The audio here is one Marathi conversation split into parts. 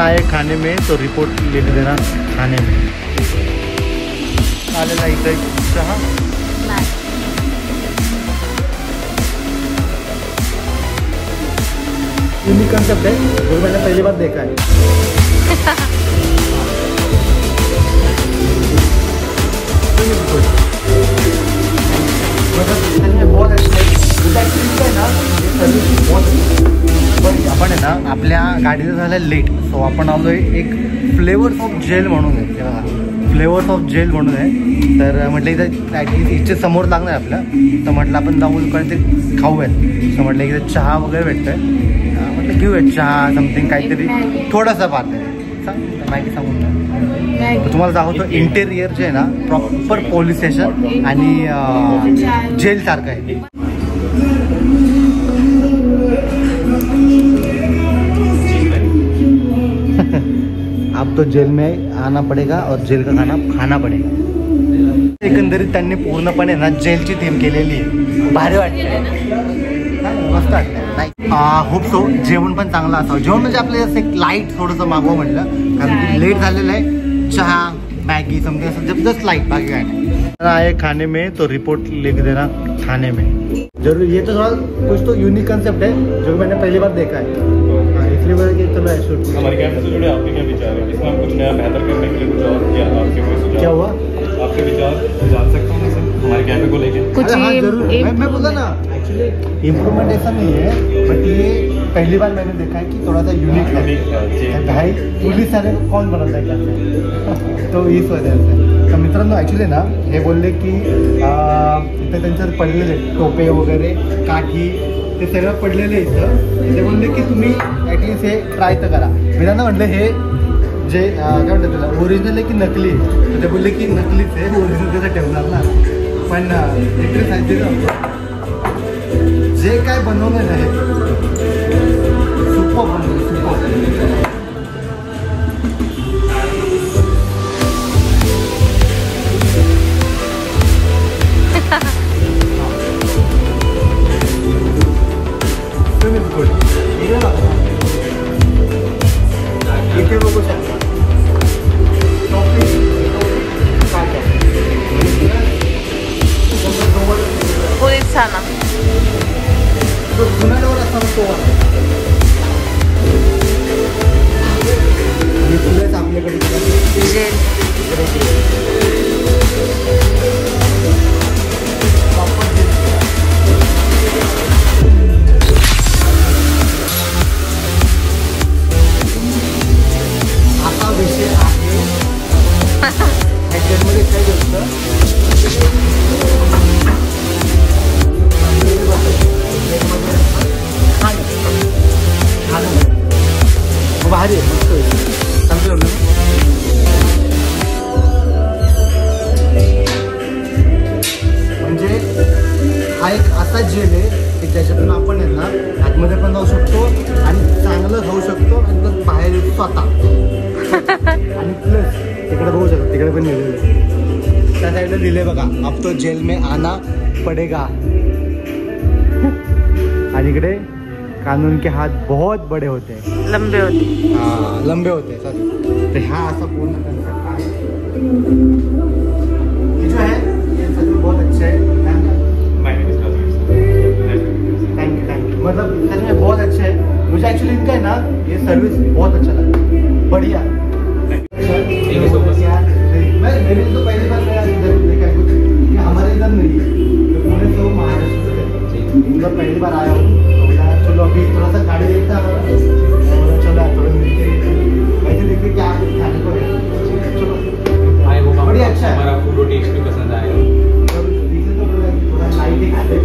आए खाने में तो रिपोर्ट लेने देना खाने में आलेला इथं चहा यूनिक कंसेप्ट है जो मैंने पहली बार देखा है। बहुत अच्छा पण आपण आहे ना आपल्या गाडीचं झालं लेट सो आपण आलोय एक फ्लेवर्स ऑफ जेल म्हणून आहे तेव्हा फ्लेवर्स ऑफ जेल म्हणून आहे तर म्हटलं इथं ॲटलीस्ट इथे समोर लागणार आपल्या तर म्हटलं आपण जाऊन कारण ते खाऊयात सो म्हटलं इथं चहा वगैरे भेटतोय म्हटलं घेऊयात चहा समथिंग काहीतरी थोडासा पाहत आहे सांग माहिती सांगून तुम्हाला दाखवतो इंटेरियर जे आहे ना प्रॉपर पोलीस स्टेशन आणि जेल सारखं आहे। अब तो जेल में आना पड़ेगा और जेल का खाना खाना पड़ेगा। एकंदरीत त्यांनी पूर्णपणे ना जेलची थीम केलेली आहे भारी वाटते मस्त वाटतं नाही होप सो जेवण पण चांगलं असावं जेवण म्हणजे आपल्याला असं एक लाईट थोडंसं मागवं म्हटलं कारण की लेट झालेलं आहे चहा मैगी समथिंग असं जस्ट लाइट बाकी काय नहीं आए खाने में तो रिपोर्ट लिख देना खाने में जरूर। ये तो थोड़ा कुछ तो यूनिक कंसेप्ट है जो मैंने पहली बार देखा है इसलिए मैंने कि चलो शूट हमारे कैफे से जुड़े आपके क्या विचार है इसमें हम कुछ नया बेहतर करने के लिए कुछ और क्या आपके कोई सुझाव क्या हुआ आपके विचार जान सकता हूँ हमारे कैफे को लेके कुछ हाँ जरूर मैं बोला ना एक्चुअली इम्प्रूवमेंट ऐसा नहीं है बट ये पहली बार मैंने देखा है कि थोड़ा सा यूनिक है भाई पुलिस वाले को कौन बनता है कैसे तो इस वजह से तर मित्रांनो ॲक्च्युली ना हे बोलले की इथं त्यांच्यात पडलेले टोपे वगैरे काठी ते सगळं पडलेले इथं ते बोलले की तुम्ही ॲटलिस्ट हे ट्राय तर करा मी त्यांना म्हटलं हे जे काय म्हणतात त्याला ओरिजिनल आहे की नकली आहे ते बोलले की नकलीच आहे ओरिजिनल त्याचं ठेवणार ना पण इकडे सांगितलं जे काय बनवलं ना हे सुपर बनवलं सुपर भारी म्हणजे हा एक असा जेल आहे की ज्याच्यातून आपण आहे ना आतमध्ये पण जाऊ शकतो आणि चांगलं खाऊ शकतो आणि प्लस बाहेर स्वतः आणि प्लस तिकडे बघू शकतो तिकडे पण लिहिलेलं त्या साईडला लिहिले बघा अब तो जेल में आना पडेगा आणि इकडे कानून के हाथ बहुत बड़े होते हैं लंबे होते हाँ लंबे होते हैं सॉरी तो हाँ ऐसा पूर्ण कंसेप्ट है ये जो है ये सच में बहुत अच्छा है थैंक यू मतलब सच में बहुत अच्छा है मुझे एक्चुअली इनका है ना ये सर्विस बहुत अच्छा लगा बढ़िया मैं मेरे तो पहली बार मैं इधर देखा है कुछ हमारे इधर नहीं है पुणे से महाराष्ट्र से इधर पहली बार आया हूँ चलो अभी थोड़ा सा गाड़ी देखता है चलो थोड़ा ऐसे देखते क्या खाने को चलो आए होगा बढ़िया अच्छा है हमारा फूड टेस्ट भी पसंद आएगा थोड़ा लाइट ही खाते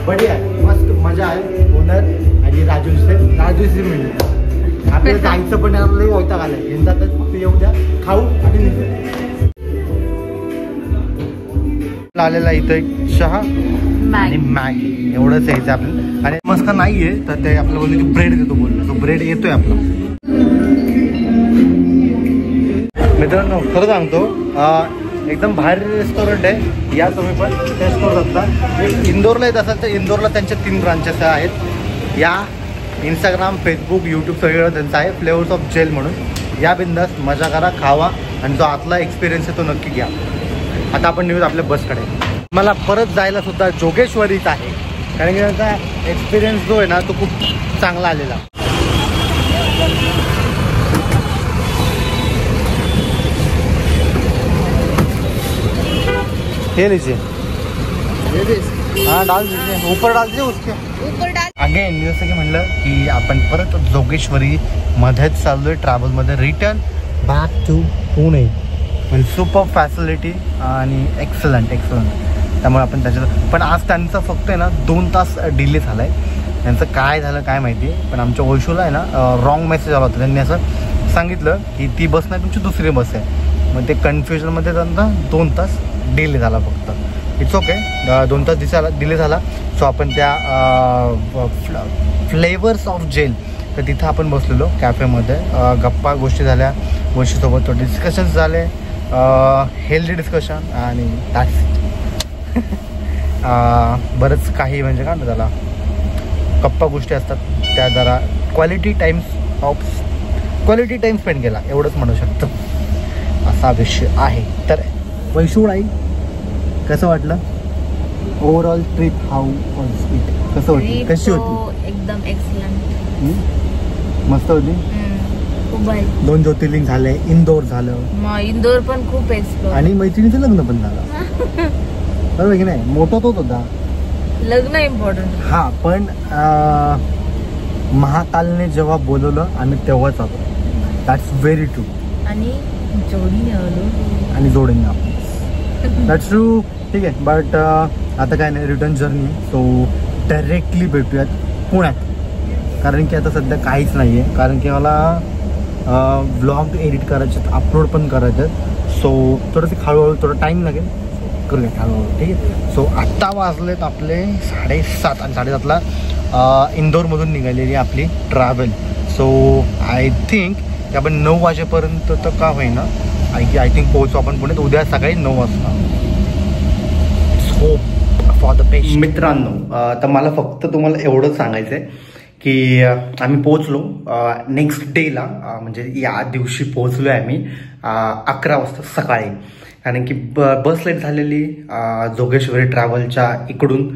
बढ़िया मस्त मजा आहे ओनर आणि राजू से मिळले आपल्याला जायचं पण आपल्याला वैताग आलाय यंदा तर फक्त येऊ द्या खाऊ आणि निघू आलेला इथं एक चहा आणि मॅगी एवढंच यायचं आपलं आणि मस्त नाहीये तर ते आपलं बोलले की ब्रेड देतो बोललो तो ब्रेड येतोय आपला मित्रांनो खरं सांगतो एकदम भारी रेस्टॉरंट आहे या तुम्ही पण टेस्ट करू शकता इंदोरला येत असाल तर इंदोरला त्यांच्या 3 ब्रांचेस आहेत या इंस्टाग्राम, फेसबुक, यूट्यूब सगळीकडे त्यांचं आहे, फ्लेवर्स ऑफ जेल म्हणून. या बिंदास मजा करा, खावा आणि जो आतला एक्सपिरियन्स आहे तो नक्की घ्या. आता आपण निघूत आपल्या बसकडे. मला परत जायला सुद्धा जोगेश्वरीच आहे, कारण की त्याचा एक्सपिरियन्स जो आहे ना तो खूप चांगला आलेला. हे लीजिए, हाँ डाल दीजिए, ऊपर डाल दीजिए उसके ऊपर डाल. अगेन मी जसं की म्हणलं की आपण परत जोगेश्वरी मध्येच चाललोय ट्रॅव्हलमध्ये, रिटर्न बॅक टू पुणे. म्हणजे सुपर फॅसिलिटी आणि एक्सलंट. त्यामुळे आपण त्याच्यात पण आज त्यांचं फक्त आहे ना 2 तास डिले झाला आहे. त्यांचं काय झालं काय माहिती, पण आमच्या वैशूला आहे ना रॉंग मेसेज आला होता. त्यांनी असं सांगितलं की ती बस नाही तुमची दुसरी बस आहे. मग ते कन्फ्युजनमध्ये त्यांचा 2 तास डिले झाला फक्त. इट्स ओके, 2 तास डिले झाला. सो आपण त्या फ्लेवर्स ऑफ जेल तर तिथं आपण बसलेलो कॅफेमध्ये, गप्पा गोष्टी झाल्या, गोष्टीसोबत थोडे डिस्कशन्स झाले, हेल्दी डिस्कशन आणि दॅट्स बरंच काही म्हणजे काय त्याला गप्पा गोष्टी असतात त्या जरा क्वालिटी टाईम स्पेंड केला एवढंच म्हणू शकतो. असा विषय आहे. तर वैशूळाई कसं वाटलं overall trip? How was it? कसं वाटलं? कशी होती? एकदम एक्सलंट, मस्त होती. 2 ज्योतिर्लिंग झाले, इंदोर झालं, इंदोर पण खूप एक्सप्लोर, आणि मैत्रिणीचं लग्न पण झालं. बरोबर की नाही? मोठा तोच होता लग्न इम्पॉर्टंट. हा, पण महाकालने जेव्हा बोलवलं आम्ही तेव्हाच आलो. That's very true. आणि जोडीने आलो आणि जोडीने आपण दॅट्स ट्रू. ठीक आहे, बट आता काय नाही, रिटर्न जर्नी. सो डायरेक्टली भेटूयात पुण्यात, कारण की आता सध्या काहीच नाही आहे, कारण की मला ब्लॉग एडिट करायचे आहेत, अपलोड पण करायचे आहेत. सो थोडंसं हळूहळू थोडं टाईम लागेल, करूया हळूहळू. ठीक आहे. सो आत्ता वाजलेत आपले 7:30 आणि 7:30ला इंदोरमधून निघालेली आपली ट्रॅव्हल. सो आय थिंक की आपण 9 वाजेपर्यंत तर का होईना आय थिंक पोहोचू आपण पुण्यात उद्या सकाळी 9 वाजता. Hope for the best. मित्रांनो, तर मला फक्त तुम्हाला एवढंच सांगायचं आहे की आम्ही पोहोचलो नेक्स्ट डेला, म्हणजे या दिवशी पोहोचलो आहे आम्ही 11 वाजता सकाळी, कारण की बस लेट झालेली जोगेश्वरी ट्रॅव्हलच्या इकडून.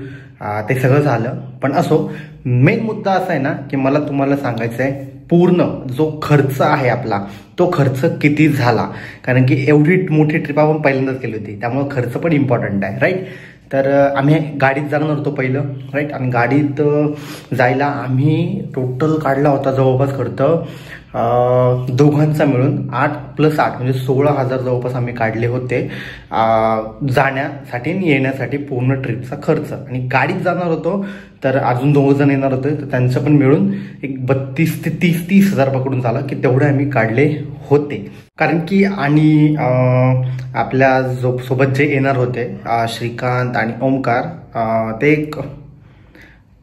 ते सगळं झालं, पण असो, मेन मुद्दा असा आहे ना की मला तुम्हाला सांगायचं आहे पूर्ण जो खर्च आहे आपला तो खर्च किती झाला, कारण की एवढी मोठी ट्रिप आपण पहिल्यांदाच केली होती, त्यामुळे खर्च पण इम्पॉर्टंट आहे, राईट. तर आम्ही गाडीत जाणार होतो पहिलं, राईट. आणि गाडीत जायला आम्ही टोटल काढला होता जवळपास खर्च दोघांचा मिळून 8 + 8 म्हणजे 16,000 जवळपास आम्ही काढले होते जाण्यासाठी आणि येण्यासाठी पूर्ण ट्रिपचा खर्च. आणि गाडीत जाणार होतो तर अजून 2 जण येणार होते, तर त्यांचं पण मिळून एक 32 ते 30 हजार पकडून झाला की तेवढे आम्ही काढले होते. कारण की आणि आपल्या सोबत जे येणार होते श्रीकांत आणि ओमकार, ते एक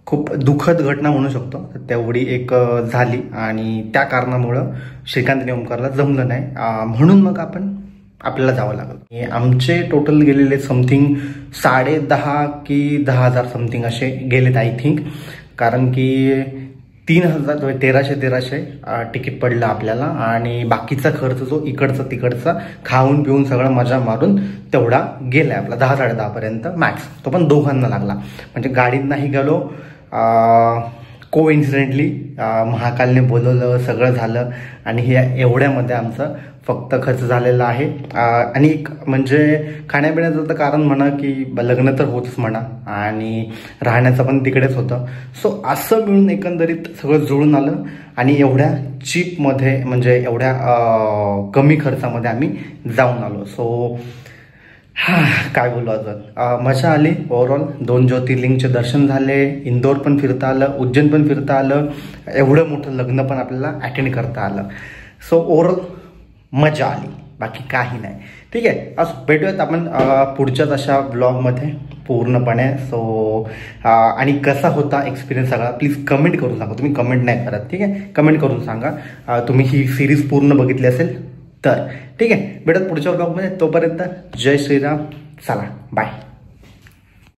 खूप दुःखद घटना म्हणू शकतो, तेवढी एक झाली आणि त्या कारणामुळं श्रीकांत आणि ओमकारला जमलं नाही, म्हणून मग आपल्याला जावं लागलं. आमचे टोटल गेलेले समथिंग 10.5 की 10,000 समथिंग असे गेलेत आय थिंक, कारण की 3,000 1300 तिकीट पडलं आपल्याला, आणि बाकीचा खर्च जो इकडचा तिकडचा खाऊन पिऊन सगळं मजा मारून तेवढा गेलाय आपला 10-10:30 पर्यंत मॅक्स. तो पण दोघांना लागला, म्हणजे गाडीत नाही गेलो. कोइन्सिडेंटली महाकालने बोलवलं, सगळं झालं, आणि हे एवढ्यामध्ये आमचं फक्त खर्च झालेला आहे. आणि एक म्हणजे खाण्यापिण्याचं तर कारण म्हणा की लग्न तर होतच म्हणा, आणि राहण्याचं पण तिकडेच होतं. सो असं मिळून एकंदरीत सगळं जुळून आलं, आणि एवढ्या चीपमध्ये म्हणजे एवढ्या कमी खर्चामध्ये आम्ही जाऊन आलो. सो काय बोलू, अजून मजा आली. ओव्हरऑल 2 ज्योतिर्लिंगचे दर्शन झाले, इंदोर पण फिरता आलं, उज्जैन पण फिरता आलं, एवढं मोठं लग्न पण आपल्याला अटेंड करता आलं. सो ओव्हरऑल मजा आली, बाकी काही नाही. ठीक आहे, असं भेटूयात आपण पुढच्याच अशा ब्लॉगमध्ये पूर्णपणे. सो आणि कसा होता एक्सपिरियन्स सगळा प्लीज कमेंट करून सांगा. तुम्ही कमेंट नाही करत, ठीक आहे, कमेंट करून सांगा तुम्ही ही सिरीज पूर्ण बघितली असेल तर. ठीक आहे, भेटत पुढच्या ब्लॉगमध्ये. तोपर्यंत जय श्रीराम, चला बाय.